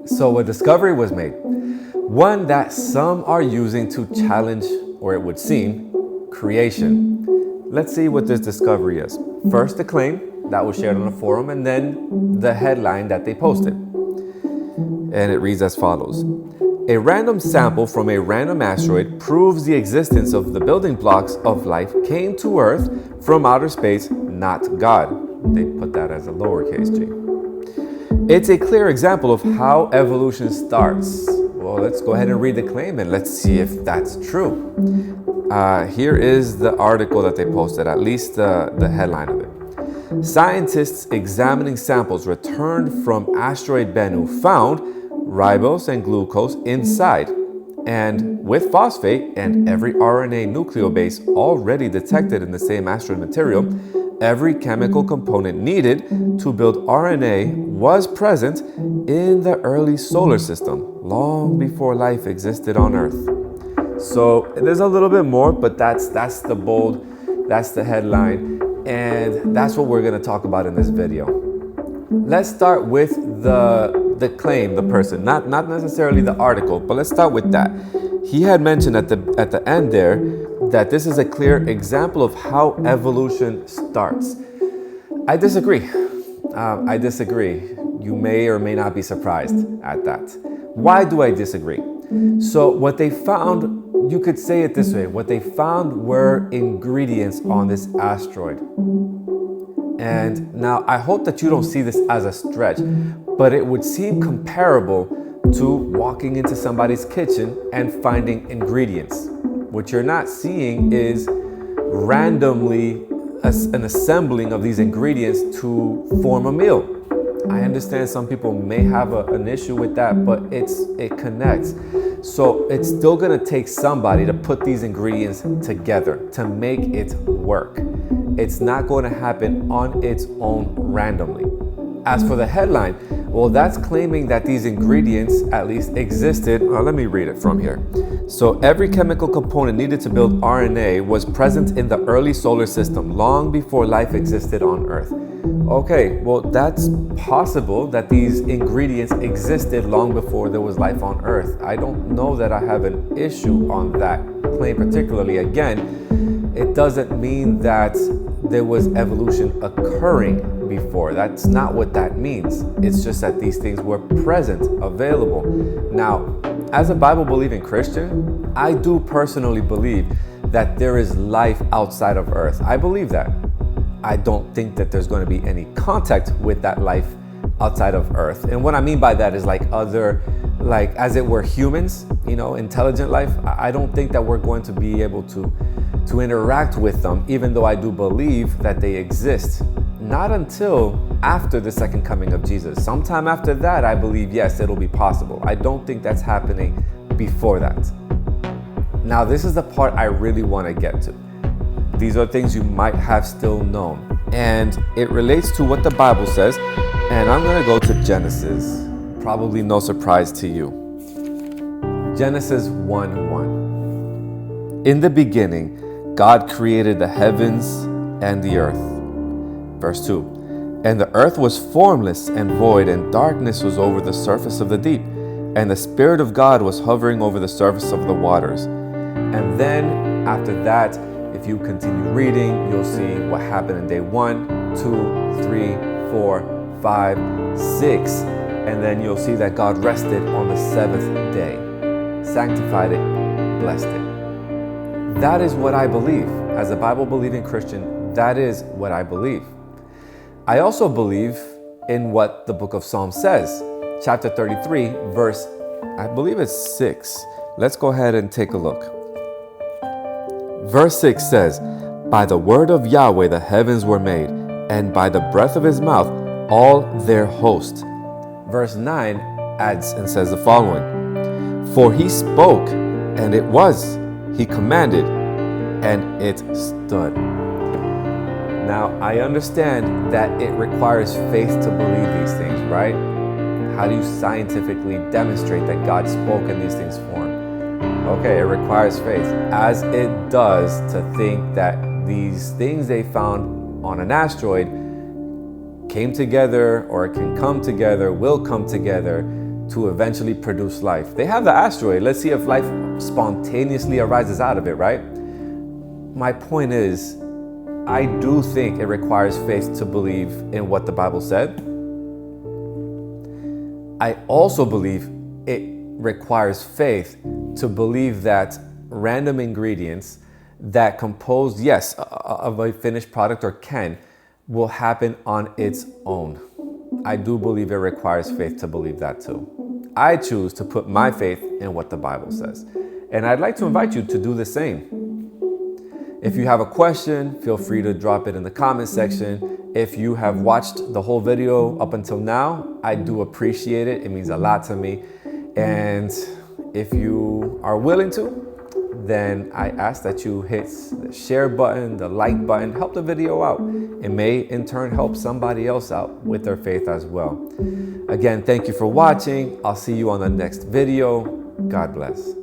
So a discovery was made, one that some are using to challenge, or it would seem, creation. Let's see what this discovery is. First, the claim that was shared on the forum, and then the headline that they posted. And it reads as follows. A random sample from a random asteroid proves the existence of the building blocks of life came to Earth from outer space, not God. They put that as a lowercase g. It's a clear example of how evolution starts. Well, let's go ahead and read the claim and let's see if that's true. Here is the article that they posted, at least the headline of it. Scientists examining samples returned from asteroid Bennu found ribose and glucose inside, and with phosphate and every RNA nucleobase already detected in the same asteroid material, every chemical component needed to build RNA was present in the early solar system, long before life existed on Earth. So there's a little bit more, but that's the headline, and that's what we're gonna talk about in this video. Let's start with the claim, the person, not necessarily the article, but let's start with that. He had mentioned at the end there that this is a clear example of how evolution starts. I disagree. I disagree. You may or may not be surprised at that. Why do I disagree? So what they found, you could say it this way, what they found were ingredients on this asteroid. And now I hope that you don't see this as a stretch, but it would seem comparable to walking into somebody's kitchen and finding ingredients. What you're not seeing is randomly an assembling of these ingredients to form a meal. I understand some people may have an issue with that, but it connects. So it's still gonna take somebody to put these ingredients together to make it work. It's not going to happen on its own randomly. As for the headline, well, that's claiming that these ingredients at least existed. Well, let me read it from here. So every chemical component needed to build RNA was present in the early solar system, long before life existed on Earth. Okay, well, that's possible that these ingredients existed long before there was life on Earth. I don't know that I have an issue on that claim particularly. Again, it doesn't mean that there was evolution occurring before. That's not what that means. It's just that these things were present, available. Now, as a Bible-believing Christian, I do personally believe that there is life outside of Earth. I believe that. I don't think that there's going to be any contact with that life outside of Earth. And what I mean by that is like as it were humans, intelligent life. I don't think that we're going to be able to interact with them, even though I do believe that they exist. Not until after the second coming of Jesus. Sometime after that, I believe, yes, it'll be possible. I don't think that's happening before that. Now, this is the part I really want to get to. These are things you might have still known. And it relates to what the Bible says. And I'm going to go to Genesis. Probably no surprise to you. Genesis 1:1. In the beginning, God created the heavens and the earth. Verse 2. And the earth was formless and void, and darkness was over the surface of the deep. And the Spirit of God was hovering over the surface of the waters. And then after that, if you continue reading, you'll see what happened in day 1, 2, 3, 4, 5, 6. And then you'll see that God rested on the seventh day, sanctified it, blessed it. That is what I believe. As a Bible-believing Christian, that is what I believe. I also believe in what the book of Psalms says. Chapter 33, verse, I believe it's 6. Let's go ahead and take a look. Verse 6 says, "By the word of Yahweh the heavens were made, and by the breath of his mouth all their host." Verse 9 adds and says the following, "For he spoke, and it was. He commanded, and it stood." Now, I understand that it requires faith to believe these things, right? How do you scientifically demonstrate that God spoke and these things formed? Okay, it requires faith, as it does to think that these things they found on an asteroid came together, or can come together, will come together to eventually produce life. They have the asteroid. Let's see if life spontaneously arises out of it, right? My point is, I do think it requires faith to believe in what the Bible said. I also believe it requires faith to believe that random ingredients that compose, yes, of a finished product or will happen on its own. I do believe it requires faith to believe that too. I choose to put my faith in what the Bible says. And I'd like to invite you to do the same. If you have a question, feel free to drop it in the comment section. If you have watched the whole video up until now, I do appreciate it. It means a lot to me. And if you are willing to, then I ask that you hit the share button, the like button, help the video out. It may in turn help somebody else out with their faith as well. Again, thank you for watching. I'll see you on the next video. God bless.